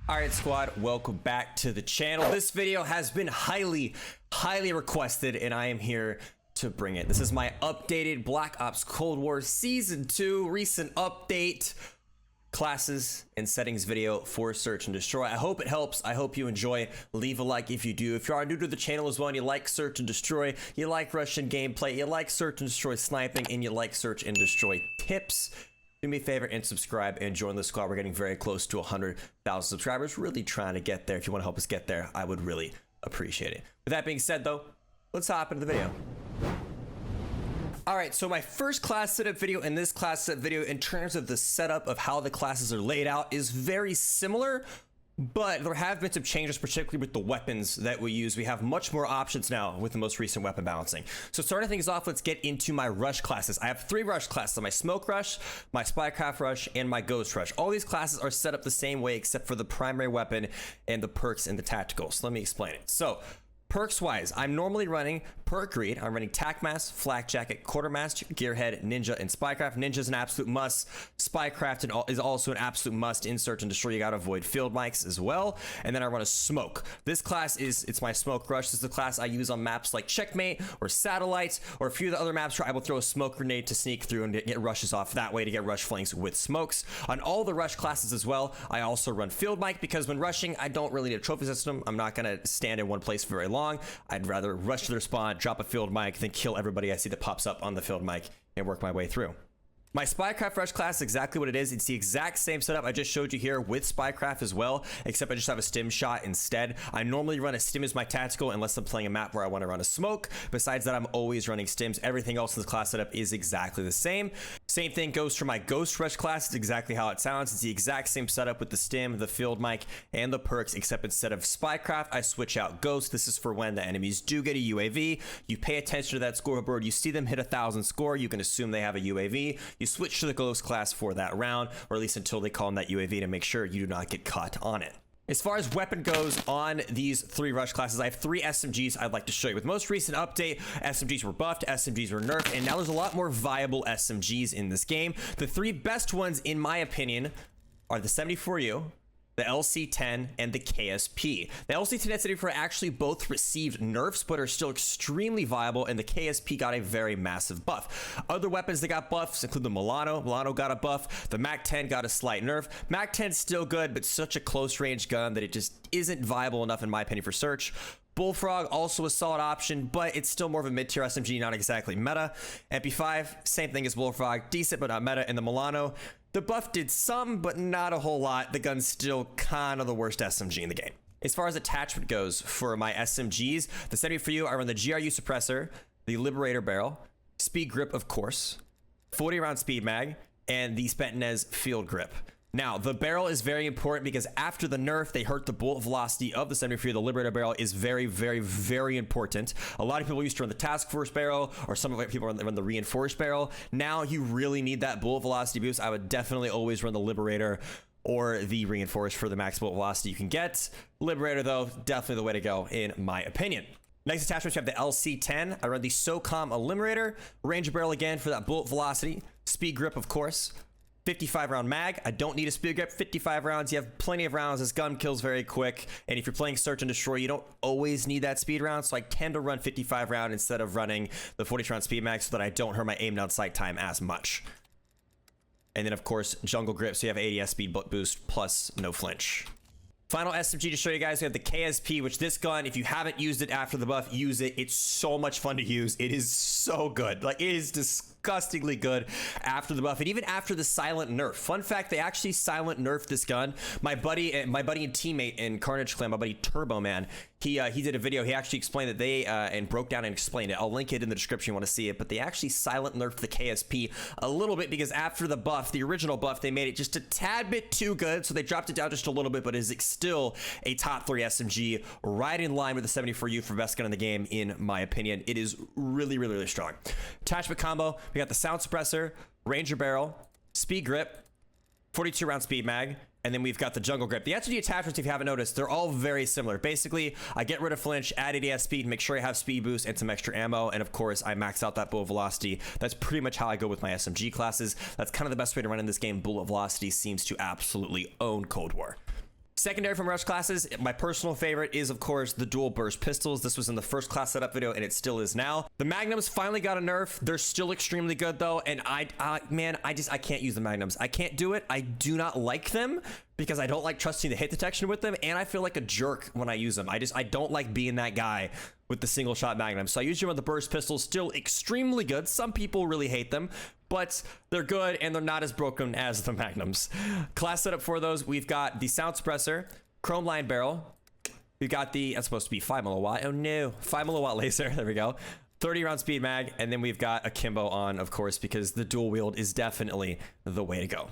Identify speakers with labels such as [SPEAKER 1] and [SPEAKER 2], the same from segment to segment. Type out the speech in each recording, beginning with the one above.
[SPEAKER 1] All right, squad, welcome back to the channel. This video has been highly requested, and I am here to bring it. This is my updated Black Ops Cold War Season 2 recent update classes and settings video for Search and Destroy. I hope it helps. I hope you enjoy. Leave a like if you do. If you are new to the channel as well and you like Search and Destroy, you like Russian gameplay, you like Search and Destroy sniping, and you like Search and Destroy tips, do me a favor and subscribe and join the squad. We're getting very close to 100,000 subscribers. Really trying to get there. If you want to help us get there, I would really appreciate it. With that being said, though, let's hop into the video. All right, so my first class setup video and this class setup video in terms of the setup of how the classes are laid out is very similar, but there have been some changes, particularly with the weapons that we use. We have much more options now with the most recent weapon balancing. So starting things off, let's get into my rush classes. I have 3 rush classes: my smoke rush, my spycraft rush, and my ghost rush. All these classes are set up the same way except for the primary weapon and the perks and the tactical. So let me explain it. So perks wise, I'm normally running perk greed. I'm running tac mask, flak jacket, quartermaster, gearhead, ninja, and spycraft. Ninja is an absolute must. Spycraft is also an absolute must in Search and Destroy. You gotta avoid field mics as well. And then I run a smoke. This class it's my smoke rush. This is the class I use on maps like Checkmate or Satellites or a few of the other maps where I will throw a smoke grenade to sneak through and get rushes off that way to get rush flanks with smokes. On all the rush classes as well, I also run field mic because when rushing, I don't really need a trophy system. I'm not gonna stand in one place for very long. I'd rather rush to their spawn, drop a field mic, than kill everybody I see that pops up on the field mic and work my way through. My Spycraft Rush class is exactly what it is. It's the exact same setup I just showed you here with Spycraft as well, except I just have a stim shot instead. I normally run a stim as my tactical unless I'm playing a map where I want to run a smoke. Besides that, I'm always running stims. Everything else in the class setup is exactly the same. Same thing goes for my Ghost Rush class. It's exactly how it sounds. It's the exact same setup with the stim, the field mic, and the perks, except instead of Spycraft, I switch out Ghost. This is for when the enemies do get a UAV. You pay attention to that scoreboard. You see them hit 1,000 score. You can assume they have a UAV. You switch to the Ghost class for that round, or at least until they call in that UAV to make sure you do not get caught on it. As far as weapon goes on these 3 rush classes, I have 3 SMGs I'd like to show you. With most recent update, SMGs were buffed, SMGs were nerfed, and now there's a lot more viable SMGs in this game. The 3 best ones, in my opinion, are the 74U, the LC-10, and the KSP. The LC-10 and 74 actually both received nerfs, but are still extremely viable, and the KSP got a very massive buff. Other weapons that got buffs include the Milano. Milano got a buff. The MAC-10 got a slight nerf. MAC-10's still good, but such a close-range gun that it just isn't viable enough, in my opinion, for Search. Bullfrog, also a solid option, but it's still more of a mid-tier SMG, not exactly meta. MP5, same thing as Bullfrog, decent but not meta. And the Milano, the buff did some, but not a whole lot. The gun's still kind of the worst SMG in the game. As far as attachment goes for my SMGs, the 70 for you, I run the GRU suppressor, the Liberator barrel, speed grip, of course, 40 round speed mag, and the Spentnez field grip. Now, the barrel is very important because after the nerf, they hurt the bullet velocity of the 74. The Liberator barrel is very important. A lot of people used to run the Task Force barrel, or some of the people run the Reinforced barrel. Now you really need that bullet velocity boost. I would definitely always run the Liberator or the Reinforced for the max bullet velocity you can get. Liberator, though, definitely the way to go, in my opinion. Next attachment, you have the LC-10. I run the SOCOM Eliminator, Ranger barrel again for that bullet velocity, speed grip, of course. 55 round mag. I don't need a speed grip. 55 rounds. You have plenty of rounds. This gun kills very quick. And if you're playing Search and Destroy, you don't always need that speed round. So I tend to run 55 round instead of running the 40 round speed mag so that I don't hurt my aim down sight time as much. And then of course, jungle grip. So you have ADS speed boost plus no flinch. Final SMG to show you guys, we have the KSP, which this gun, if you haven't used it after the buff, use it. It's so much fun to use. It is so good. Like, it is disgustingly good after the buff, and even after the silent nerf. Fun fact, they actually silent nerfed this gun. My buddy and teammate in KARNAGEclan, my buddy Turbo Man, he did a video. He actually explained that they and broke down and explained it. I'll link it in the description if you want to see it, but they actually silent nerfed the KSP a little bit because after the buff, the original buff, they made it just a tad bit too good, so they dropped it down just a little bit, but it is still a top 3 SMG, right in line with the 74U for best gun in the game, in my opinion. It is really strong. Attachment combo, we got the sound suppressor, Ranger barrel, speed grip, 42 round speed mag, and then we've got the jungle grip. The SMG attachments, if you haven't noticed, they're all very similar. Basically, I get rid of flinch, add ADS speed, make sure I have speed boost and some extra ammo, and of course, I max out that bullet velocity. That's pretty much how I go with my SMG classes. That's kind of the best way to run in this game. Bullet velocity seems to absolutely own Cold War. Secondary from rush classes, my personal favorite is, of course, the dual burst pistols. This was in the first class setup video, and it still is now. The magnums finally got a nerf. They're still extremely good, though, and I can't use the magnums. I can't do it. I do not like them because I don't like trusting the hit detection with them, and I feel like a jerk when I use them. I don't like being that guy with the single shot magnum. So I use them with the burst pistols, still extremely good. Some people really hate them, but they're good and they're not as broken as the magnums. Class setup for those, we've got the sound suppressor, chrome line barrel. We've got the, that's supposed to be 5 milliwatt. Oh no, 5 milliwatt laser. There we go. 30 round speed mag. And then we've got akimbo on, of course, because the dual wield is definitely the way to go.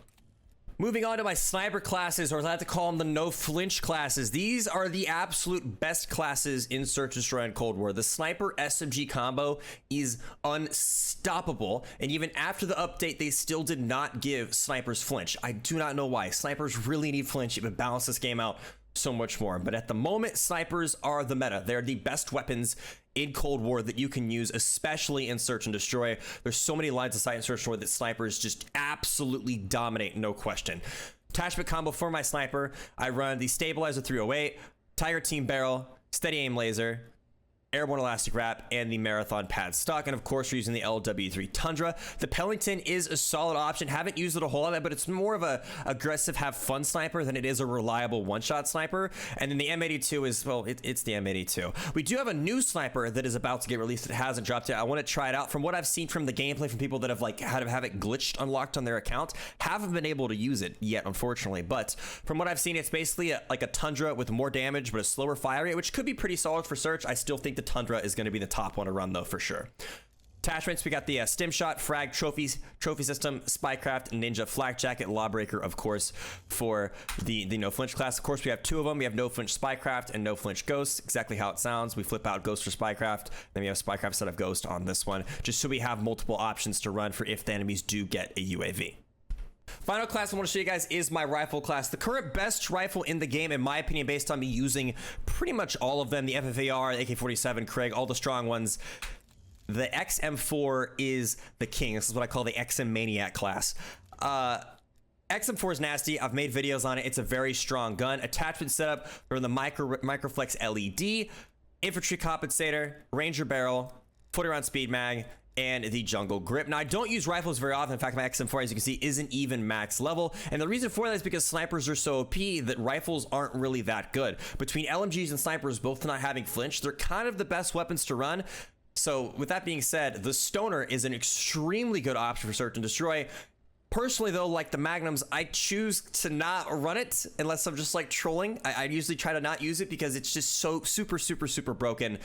[SPEAKER 1] Moving on to my sniper classes, or as I like to call them, the no flinch classes. These are the absolute best classes in Search and Destroy and Cold War. The sniper SMG combo is unstoppable, and even after the update, they still did not give snipers flinch. I do not know why. Snipers really need flinch. It would balance this game out so much more. But at the moment, snipers are the meta. They're the best weapons in Cold War that you can use, especially in Search and Destroy. There's so many lines of sight in Search and Destroy that snipers just absolutely dominate, no question. Attachment combo for my sniper, I run the Stabilizer 308, Tiger Team Barrel, Steady Aim Laser, Airborne Elastic Wrap, and the Marathon Pad Stock. And of course, we're using the LW3 Tundra. The Pellington is a solid option. Haven't used it a whole lot, but it's more of a aggressive, have fun sniper than it is a reliable one-shot sniper. And then the M82 is, well, it's the M82. We do have a new sniper that is about to get released. It hasn't dropped yet. I want to try it out. From what I've seen from the gameplay from people that have like had to have it glitched unlocked on their account, haven't been able to use it yet, unfortunately. But from what I've seen, it's basically like a Tundra with more damage, but a slower fire rate, which could be pretty solid for Search. I still think the Tundra is going to be the top one to run, though, for sure. Attachments, we got the Stim Shot, Frag, Trophy System, Spycraft, Ninja, Flak Jacket, Lawbreaker, of course, for the No Flinch class. Of course, we have two of them. We have No Flinch Spycraft and No Flinch Ghost, exactly how it sounds. We flip out Ghost for Spycraft, then we have Spycraft instead of Ghost on this one, just so we have multiple options to run for if the enemies do get a UAV. Final class I want to show you guys is my rifle class. The current best rifle in the game, in my opinion, based on me using pretty much all of them, the FFAR, the AK-47, Craig, all the strong ones. The XM4 is the king. This is what I call the XM Maniac class. XM4 is nasty. I've made videos on it. It's a very strong gun. Attachment setup, we're in the Microflex LED, infantry compensator, Ranger barrel, 40 round speed mag, and the jungle grip. Now, I don't use rifles very often. In fact, my XM4, as you can see, isn't even max level. And the reason for that is because snipers are so OP that rifles aren't really that good. Between LMGs and snipers both not having flinch, they're kind of the best weapons to run. So with that being said, the Stoner is an extremely good option for Search and Destroy. Personally, though, like the Magnums, I choose to not run it unless I'm just like trolling. I usually try to not use it because it's just so super broken.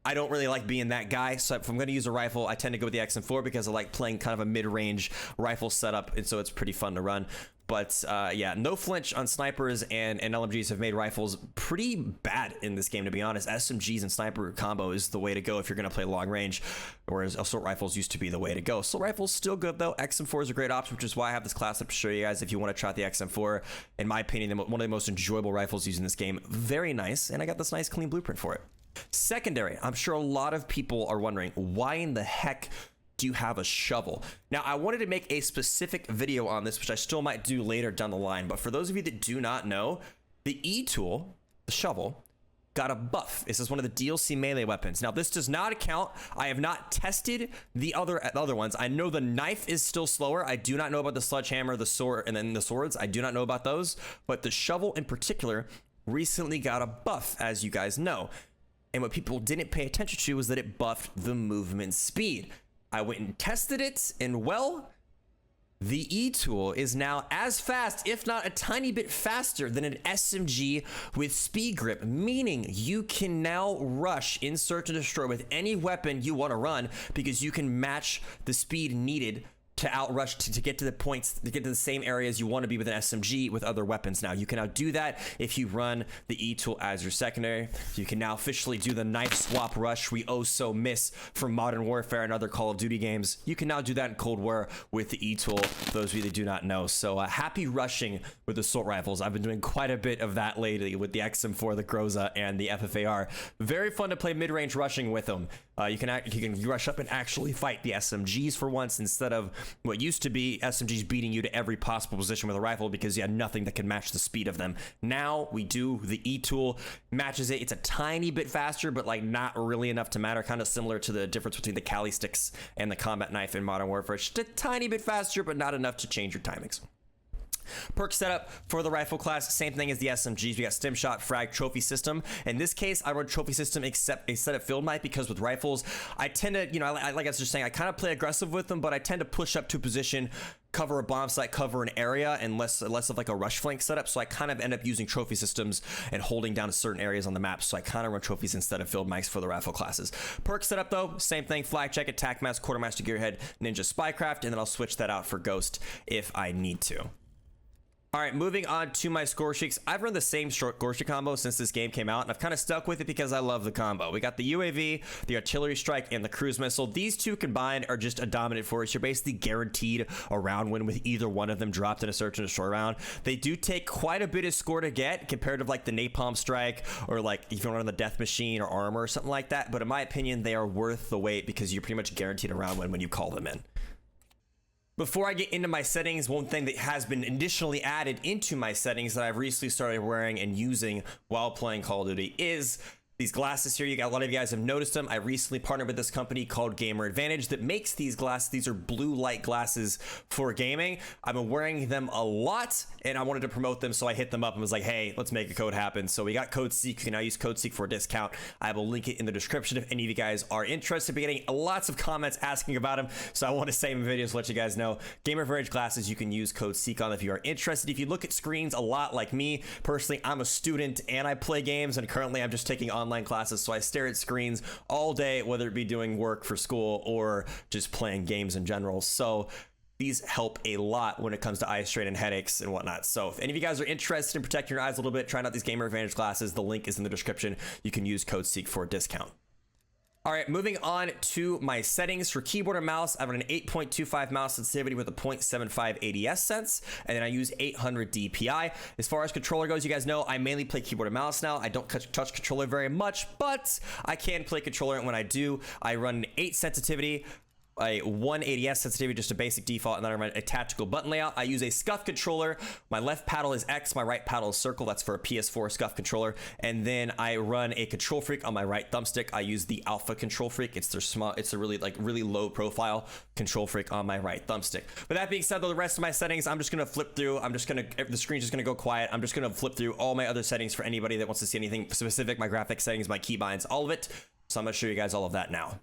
[SPEAKER 1] I don't really like being that guy, so if I'm going to use a rifle, I tend to go with the XM4 because I like playing kind of a mid-range rifle setup, and so it's pretty fun to run. But yeah, no flinch on snipers and LMGs have made rifles pretty bad in this game, to be honest. SMGs and sniper combo is the way to go if you're going to play long range, whereas assault rifles used to be the way to go. Assault rifles still good, though. XM4 is a great option, which is why I have this class up to show you guys if you want to try out the XM4. In my opinion, one of the most enjoyable rifles used in this game. Very nice, and I got this nice clean blueprint for it. Secondary, I'm sure a lot of people are wondering, why in the heck do you have a shovel? Now, I wanted to make a specific video on this, which I still might do later down the line, but for those of you that do not know, the E tool, the shovel, got a buff. This is one of the DLC melee weapons. Now, this does not account. I have not tested the other ones. I know the knife is still slower. I do not know about the sledgehammer, the sword, and then the swords. I do not know about those, but the shovel in particular recently got a buff, as you guys know. And what people didn't pay attention to was that it buffed the movement speed. I went and tested it, and well, the E tool is now as fast, if not a tiny bit faster, than an SMG with speed grip, meaning you can now rush in Search and Destroy with any weapon you want to run because you can match the speed needed to outrush to get to the points, to get to the same areas you want to be with an SMG with other weapons. Now, you can now do that if you run the E tool as your secondary. You can now officially do the knife swap rush we oh so miss from Modern Warfare and other Call of Duty games. You can now do that in Cold War with the E tool, those of you that do not know. So happy rushing with assault rifles. I've been doing quite a bit of that lately with the XM4, the Groza, and the FFAR. Very fun to play mid-range rushing with them. You can rush up and actually fight the SMGs for once instead of what used to be SMGs beating you to every possible position with a rifle because you had nothing that could match the speed of them. Now we do. The E tool matches it. It's a tiny bit faster, but like not really enough to matter. Kind of similar to the difference between the Kali sticks and the combat knife in Modern Warfare. Just a tiny bit faster, but not enough to change your timings. Perk setup for the rifle class, same thing as the SMGs. We got stim shot, frag, trophy system. In this case, I run trophy system except a set of field mic because with rifles, I tend to, you know, like I was just saying, I kind of play aggressive with them, but I tend to push up to position, cover a bomb site, cover an area, and less of like a rush flank setup. So I kind of end up using trophy systems and holding down certain areas on the map. So I kind of run trophies instead of field mics for the rifle classes. Perk setup though, same thing: flag check, attack mask, quartermaster gearhead, ninja spycraft, and then I'll switch that out for ghost if I need to. All right, moving on to my Scorestreaks. I've run the same Scorestreak combo since this game came out, and I've kind of stuck with it because I love the combo. We got the UAV, the artillery strike, and the cruise missile. These two combined are just a dominant force. You're basically guaranteed a round win with either one of them dropped in a search and destroy round. They do take quite a bit of score to get compared to like the napalm strike or like if you run on the death machine or armor or something like that. But in my opinion, they are worth the wait because you're pretty much guaranteed a round win when you call them in. Before I get into my settings, one thing that has been additionally added into my settings that I've recently started wearing and using while playing Call of Duty is these glasses here. You got a lot of you guys have noticed them. I recently partnered with this company called Gamer Advantage that makes these glasses. These are blue light glasses for gaming. I've been wearing them a lot and I wanted to promote them, so I hit them up and was like, hey, let's make a code happen. So we got code SEEK. You can now use code SEEK for a discount. I will link it in the description if any of you guys are interested. We're getting lots of comments asking about them, so I want to say in videos to let you guys know. Gamer Advantage glasses, you can use code SEEK on if you are interested. If you look at screens a lot like me, personally, I'm a student and I play games, and currently I'm just taking online classes, so I stare at screens all day, whether it be doing work for school or just playing games in general. So these help a lot when it comes to eye strain and headaches and whatnot. So if any of you guys are interested in protecting your eyes a little bit, trying out these Gamer Advantage glasses, the link is in the description. You can use code SEEK for a discount. All right, moving on to my settings for keyboard and mouse. I run an 8.25 mouse sensitivity with a 0.75 ADS sense, and then I use 800 DPI. As far as controller goes, you guys know I mainly play keyboard and mouse now. I don't touch controller very much, but I can play controller, and when I do, I run an 8 sensitivity, a 1 ADS sensitivity, just a basic default, and then I run a tactical button layout. I use a SCUF controller. My left paddle is X, my right paddle is circle. That's for a PS4 SCUF controller. And then I run a control freak on my right thumbstick. I use the Alpha control freak. It's their small, it's a really low profile control freak on my right thumbstick. But that being said, though, the rest of my settings, I'm just gonna flip through. The screen's just gonna go quiet. I'm just gonna flip through all my other settings for anybody that wants to see anything specific, my graphic settings, my keybinds, all of it. So I'm gonna show you guys all of that now.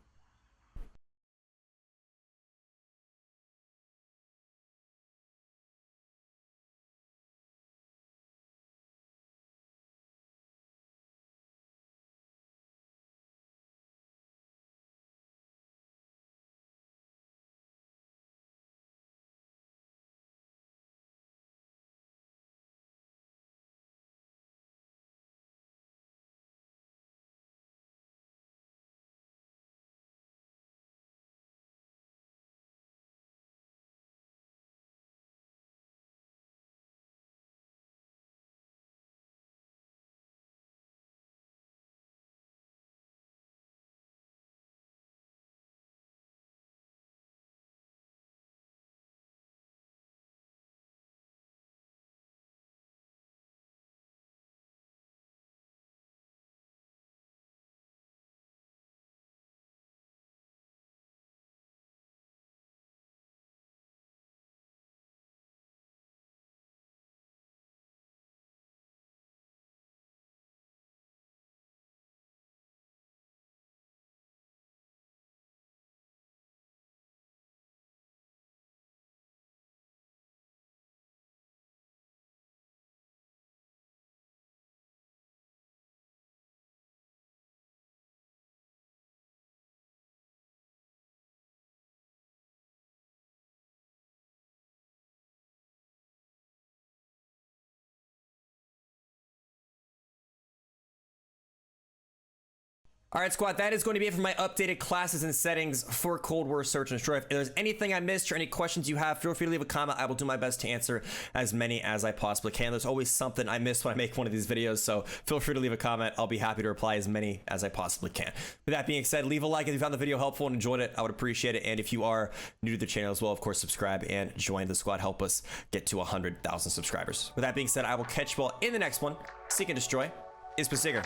[SPEAKER 1] All right, squad, that is going to be it for my updated classes and settings for Cold War Search and Destroy. If there's anything I missed or any questions you have, feel free to leave a comment. I will do my best to answer as many as I possibly can. There's always something I miss when I make one of these videos, so feel free to leave a comment. I'll be happy to reply as many as I possibly can. With that being said, leave a like if you found the video helpful and enjoyed it. I would appreciate it. And if you are new to the channel as well, of course, subscribe and join the squad. Help us get to 100,000 subscribers. With that being said, I will catch you all in the next one. Seek and Destroy is Pasiger.